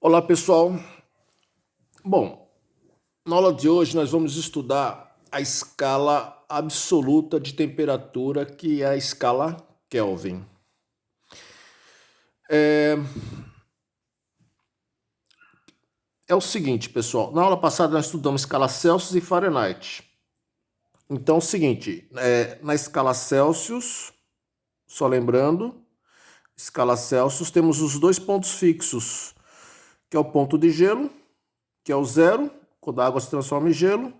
Olá, pessoal. Bom, na aula de hoje nós vamos estudar a escala absoluta de temperatura, que é a escala Kelvin. É o seguinte, pessoal. Na aula passada nós estudamos escala Celsius e Fahrenheit. Então é o seguinte, na escala Celsius, só lembrando, escala Celsius, temos os dois pontos fixos, que é o ponto de gelo, que é o zero, quando a água se transforma em gelo,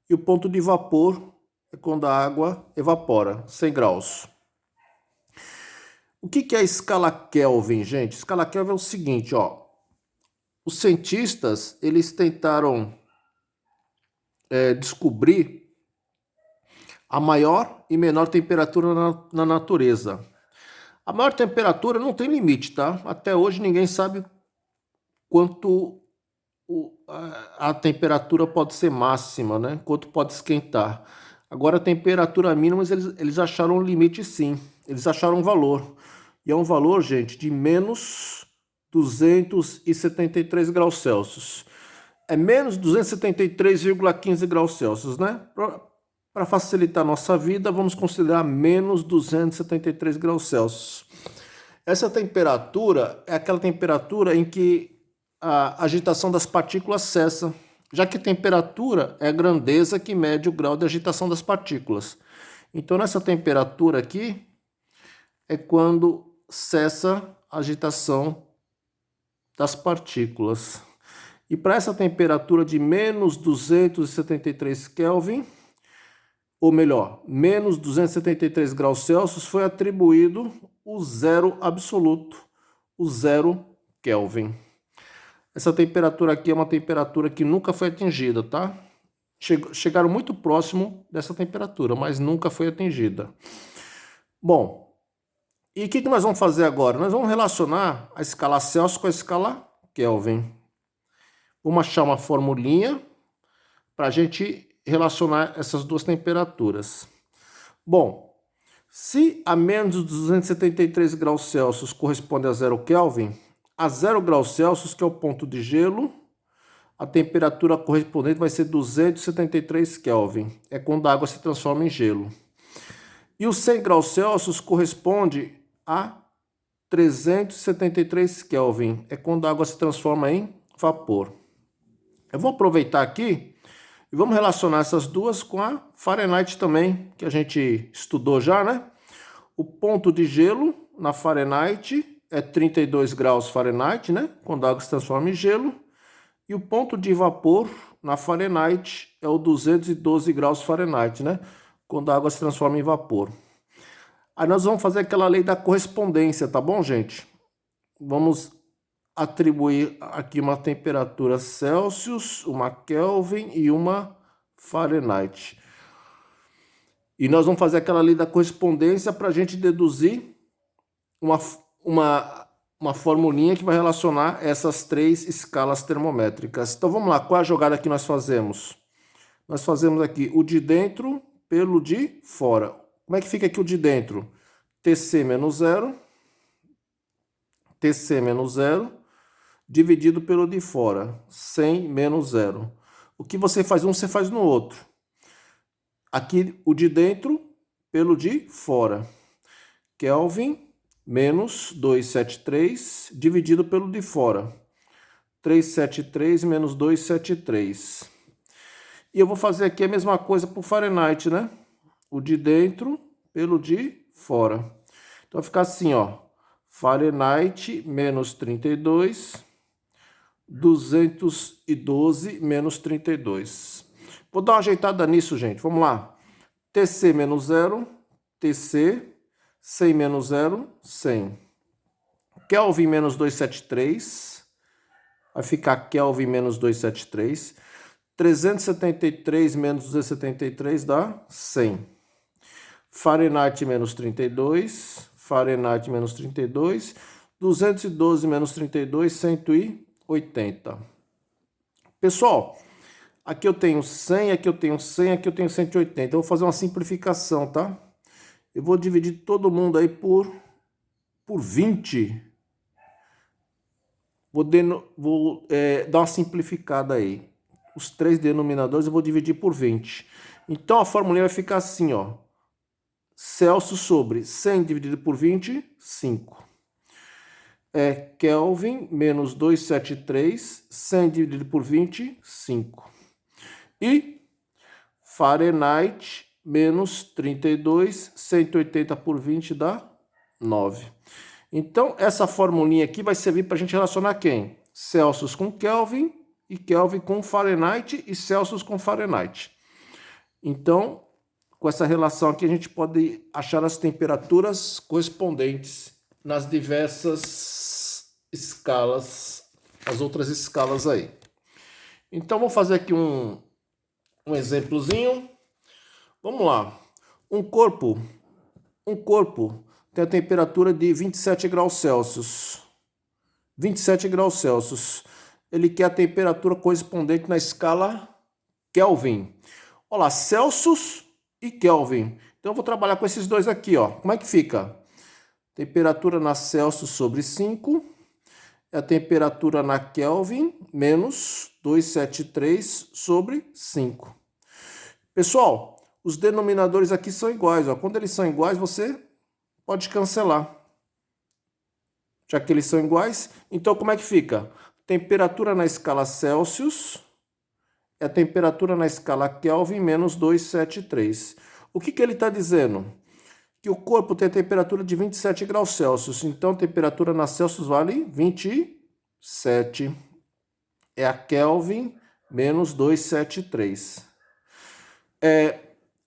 e o ponto de vapor é quando a água evapora, 100 graus. O que é a escala Kelvin, gente? A escala Kelvin é o seguinte, ó. Os cientistas, eles tentaram descobrir a maior e menor temperatura na natureza. A maior temperatura não tem limite, tá? Até hoje ninguém sabe quanto a temperatura pode ser máxima, né? Quanto pode esquentar. Agora a temperatura mínima, eles acharam um limite, sim. Eles acharam um valor. E é um valor, gente, de menos 273 graus Celsius. É menos 273,15 graus Celsius, né? Para facilitar a nossa vida, vamos considerar menos 273 graus Celsius. Essa temperatura é aquela temperatura em que a agitação das partículas cessa, já que a temperatura é a grandeza que mede o grau de agitação das partículas. Então, nessa temperatura aqui, é quando cessa a agitação das partículas. E para essa temperatura de menos 273 Kelvin, ou melhor, menos 273 graus Celsius, foi atribuído o zero absoluto, o zero Kelvin. Essa temperatura aqui é uma temperatura que nunca foi atingida, tá? Chegaram muito próximo dessa temperatura, mas nunca foi atingida. Bom, e o que nós vamos fazer agora? Nós vamos relacionar a escala Celsius com a escala Kelvin. Vamos achar uma formulinha para a gente relacionar essas duas temperaturas. Bom, se a menos 273 graus Celsius corresponde a 0 Kelvin, a 0 graus Celsius, que é o ponto de gelo, a temperatura correspondente vai ser 273 Kelvin. É quando a água se transforma em gelo. E os 100 graus Celsius corresponde a 373 Kelvin. É quando a água se transforma em vapor. Eu vou aproveitar aqui e vamos relacionar essas duas com a Fahrenheit também, que a gente estudou já, né? O ponto de gelo na Fahrenheit é 32 graus Fahrenheit, né? Quando a água se transforma em gelo. E o ponto de vapor na Fahrenheit é o 212 graus Fahrenheit, né? Quando a água se transforma em vapor. Aí nós vamos fazer aquela lei da correspondência, tá bom, gente? Vamos atribuir aqui uma temperatura Celsius, uma Kelvin e uma Fahrenheit. E nós vamos fazer aquela lei da correspondência para a gente deduzir uma formulinha que vai relacionar essas três escalas termométricas. Então vamos lá, qual é a jogada que nós fazemos? Nós fazemos aqui o de dentro pelo de fora. Como é que fica aqui o de dentro? TC menos zero, TC menos zero, dividido pelo de fora, 100 menos zero. O que você faz um, você faz no outro. Aqui o de dentro pelo de fora. Kelvin menos 273 dividido pelo de fora. 373 menos 273. E eu vou fazer aqui a mesma coisa para o Fahrenheit, né? O de dentro pelo de fora. Então vai ficar assim, ó. Fahrenheit menos 32, 212 menos 32. Vou dar uma ajeitada nisso, gente. Vamos lá. TC menos zero, TC, 100 menos zero, 100. Kelvin menos 273, vai ficar Kelvin menos 273. 373 menos 273 dá 100. Fahrenheit menos 32, Fahrenheit menos 32, 212 menos 32, 180. Pessoal, aqui eu tenho 100, aqui eu tenho 100, aqui eu tenho 180. Eu vou fazer uma simplificação, tá? Eu vou dividir todo mundo aí por 20. vou dar uma simplificada aí. Os três denominadores eu vou dividir por 20. Então a fórmula vai ficar assim, ó. Celsius sobre 100 dividido por 20, 5. Kelvin menos 273, 100 dividido por 20, 5. E Fahrenheit menos 32, 180 por 20 dá 9. Então, essa formulinha aqui vai servir para a gente relacionar quem? Celsius com Kelvin, e Kelvin com Fahrenheit, e Celsius com Fahrenheit. Então, com essa relação aqui, a gente pode achar as temperaturas correspondentes nas diversas escalas, as outras escalas aí. Então, vou fazer aqui um exemplozinho. Vamos lá. Um corpo tem a temperatura de 27 graus Celsius. 27 graus Celsius. Ele quer a temperatura correspondente na escala Kelvin. Olha lá, Celsius e Kelvin. Então eu vou trabalhar com esses dois aqui, ó. Como é que fica? Temperatura na Celsius sobre 5 é a temperatura na Kelvin menos 273 sobre 5. Pessoal, os denominadores aqui são iguais, ó. Quando eles são iguais, você pode cancelar. Já que eles são iguais, então como é que fica? Temperatura na escala Celsius é a temperatura na escala Kelvin menos 273. O que ele está dizendo? Que o corpo tem a temperatura de 27 graus Celsius. Então, a temperatura na Celsius vale 27. É a Kelvin menos 273.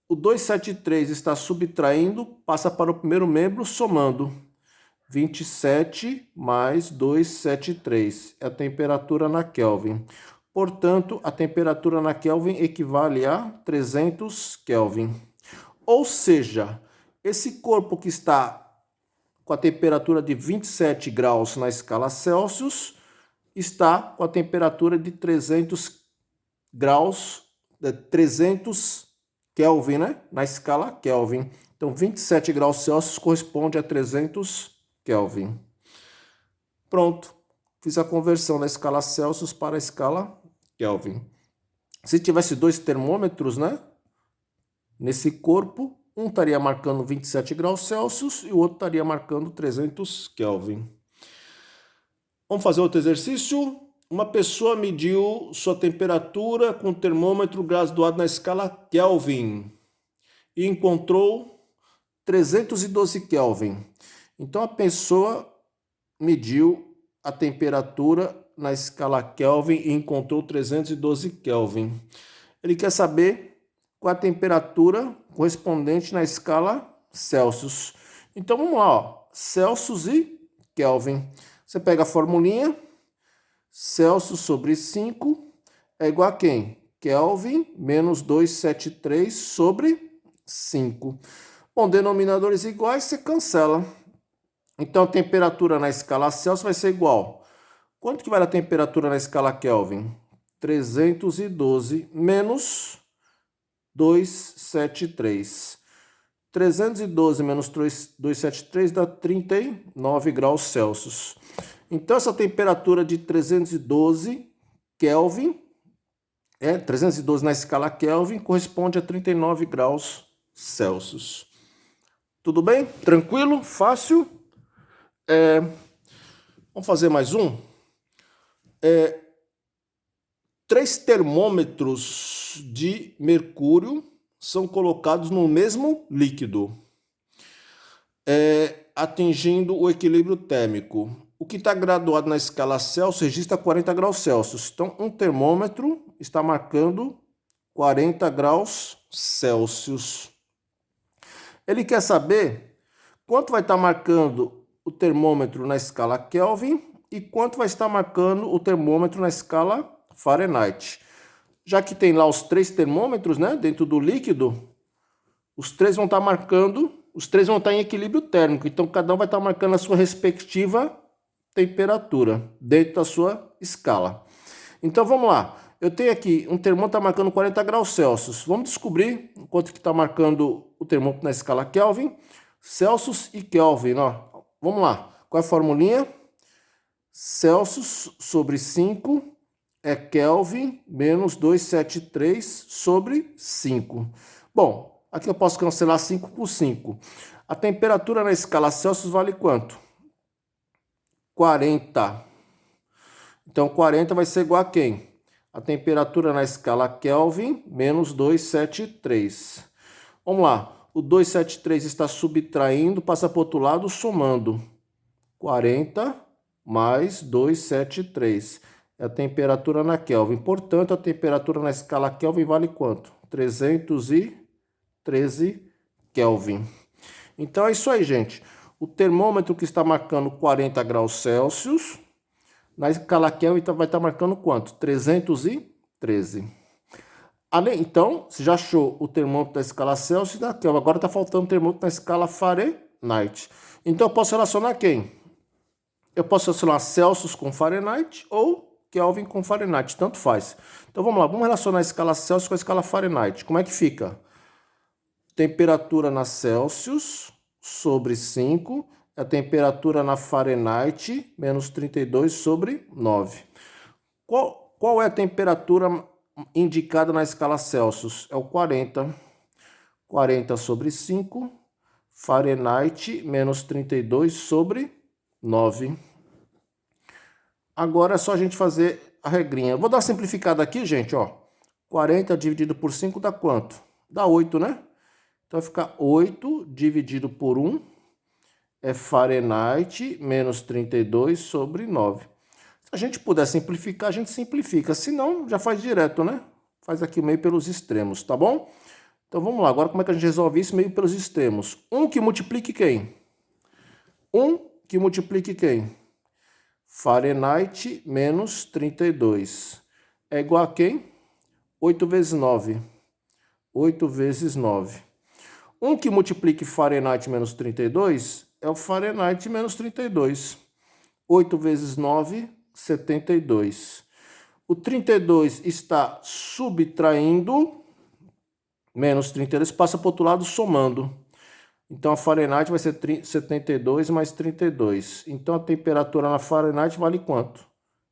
O 273 está subtraindo, passa para o primeiro membro, somando. 27 mais 273 é a temperatura na Kelvin. Portanto, a temperatura na Kelvin equivale a 300 Kelvin. Ou seja, esse corpo que está com a temperatura de 27 graus na escala Celsius está com a temperatura de 300 graus, 300 Kelvin, né? Na escala Kelvin. Então, 27 graus Celsius corresponde a 300 Kelvin. Pronto. Fiz a conversão da escala Celsius para a escala Kelvin. Se tivesse dois termômetros, né? Nesse corpo, um estaria marcando 27 graus Celsius e o outro estaria marcando 300 Kelvin. Vamos fazer outro exercício. Uma pessoa mediu sua temperatura com o termômetro graduado na escala Kelvin e encontrou 312 Kelvin. Então a pessoa mediu a temperatura na escala Kelvin e encontrou 312 Kelvin. Ele quer saber qual a temperatura correspondente na escala Celsius. Então vamos lá, ó. Celsius e Kelvin. Você pega a formulinha, Celsius sobre 5 é igual a quem? Kelvin menos 273 sobre 5. Bom, denominadores iguais, você cancela. Então a temperatura na escala Celsius vai ser igual. Quanto que vai a temperatura na escala Kelvin? 312 menos 273. 312 menos 273 dá 39 graus Celsius. Então, essa temperatura de 312 Kelvin, 312 na escala Kelvin, corresponde a 39 graus Celsius. Tudo bem? Tranquilo? Fácil? Vamos fazer mais um? 3 termômetros de mercúrio são colocados no mesmo líquido, atingindo o equilíbrio térmico. O que está graduado na escala Celsius registra 40 graus Celsius. Então, um termômetro está marcando 40 graus Celsius. Ele quer saber quanto vai estar marcando o termômetro na escala Kelvin e quanto vai estar marcando o termômetro na escala Fahrenheit. Já que tem lá os 3 termômetros, né, dentro do líquido, os 3 vão estar marcando, os 3 vão estar em equilíbrio térmico. Então, cada um vai estar marcando a sua respectiva temperatura dentro da sua escala. Então, vamos lá. Eu tenho aqui um termômetro que está marcando 40 graus Celsius. Vamos descobrir quanto que está marcando o termômetro na escala Kelvin. Celsius e Kelvin, ó. Vamos lá. Qual é a formulinha? Celsius sobre 5 é Kelvin menos 273 sobre 5. Bom, aqui eu posso cancelar 5 por 5. A temperatura na escala Celsius vale quanto? 40. Então, 40 vai ser igual a quem? A temperatura na escala Kelvin menos 273. Vamos lá. O 273 está subtraindo, passa para o outro lado, somando. 40 mais 273. É a temperatura na Kelvin. Portanto, a temperatura na escala Kelvin vale quanto? 313 Kelvin. Então é isso aí, gente. O termômetro que está marcando 40 graus Celsius, na escala Kelvin vai estar marcando quanto? 313. Então, você já achou o termômetro da escala Celsius e da Kelvin. Agora está faltando o termômetro na escala Fahrenheit. Então, eu posso relacionar quem? Eu posso relacionar Celsius com Fahrenheit ou Kelvin com Fahrenheit, tanto faz. Então vamos lá, vamos relacionar a escala Celsius com a escala Fahrenheit. Como é que fica? Temperatura na Celsius sobre 5, a temperatura na Fahrenheit menos 32 sobre 9. Qual é a temperatura indicada na escala Celsius? É o 40. 40 sobre 5, Fahrenheit menos 32 sobre 9. Agora é só a gente fazer a regrinha. Vou dar uma simplificada aqui, gente, ó. 40 dividido por 5 dá quanto? Dá 8, né? Então vai ficar 8 dividido por 1 é Fahrenheit menos 32 sobre 9. Se a gente puder simplificar, a gente simplifica. Se não, já faz direto, né? Faz aqui o meio pelos extremos, tá bom? Então vamos lá. Agora como é que a gente resolve isso meio pelos extremos? 1 que multiplique quem? 1 que multiplique quem? Fahrenheit menos 32. É igual a quem? 8 vezes 9. 8 vezes 9. 1 que multiplique Fahrenheit menos 32 é o Fahrenheit menos 32. 8 vezes 9, 72. O 32 está subtraindo, menos 32 passa para o outro lado somando. Então, a Fahrenheit vai ser 72 mais 32. Então, a temperatura na Fahrenheit vale quanto?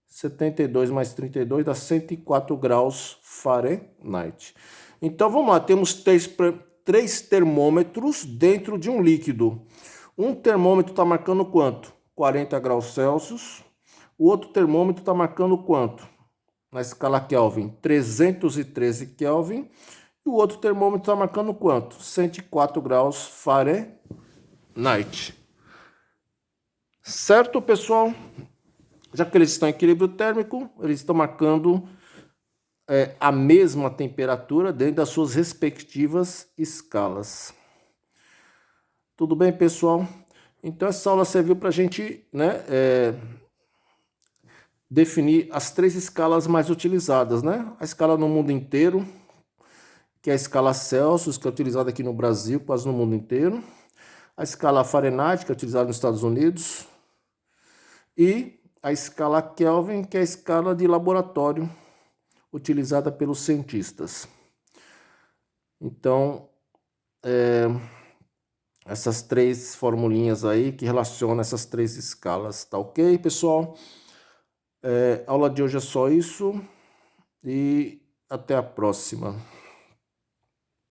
72 mais 32 dá 104 graus Fahrenheit. Então, vamos lá. Temos três termômetros dentro de um líquido. Um termômetro está marcando quanto? 40 graus Celsius. O outro termômetro está marcando quanto? Na escala Kelvin, 313 Kelvin. E o outro termômetro está marcando quanto? 104 graus Fahrenheit. Certo, pessoal? Já que eles estão em equilíbrio térmico, eles estão marcando a mesma temperatura dentro das suas respectivas escalas. Tudo bem, pessoal? Então, essa aula serviu para a gente, né, definir as 3 escalas mais utilizadas, né? A escala no mundo inteiro, que é a escala Celsius, que é utilizada aqui no Brasil, quase no mundo inteiro. A escala Fahrenheit, que é utilizada nos Estados Unidos. E a escala Kelvin, que é a escala de laboratório, utilizada pelos cientistas. Então, essas 3 formulinhas aí que relacionam essas 3 escalas, tá ok, pessoal? A aula de hoje é só isso e até a próxima.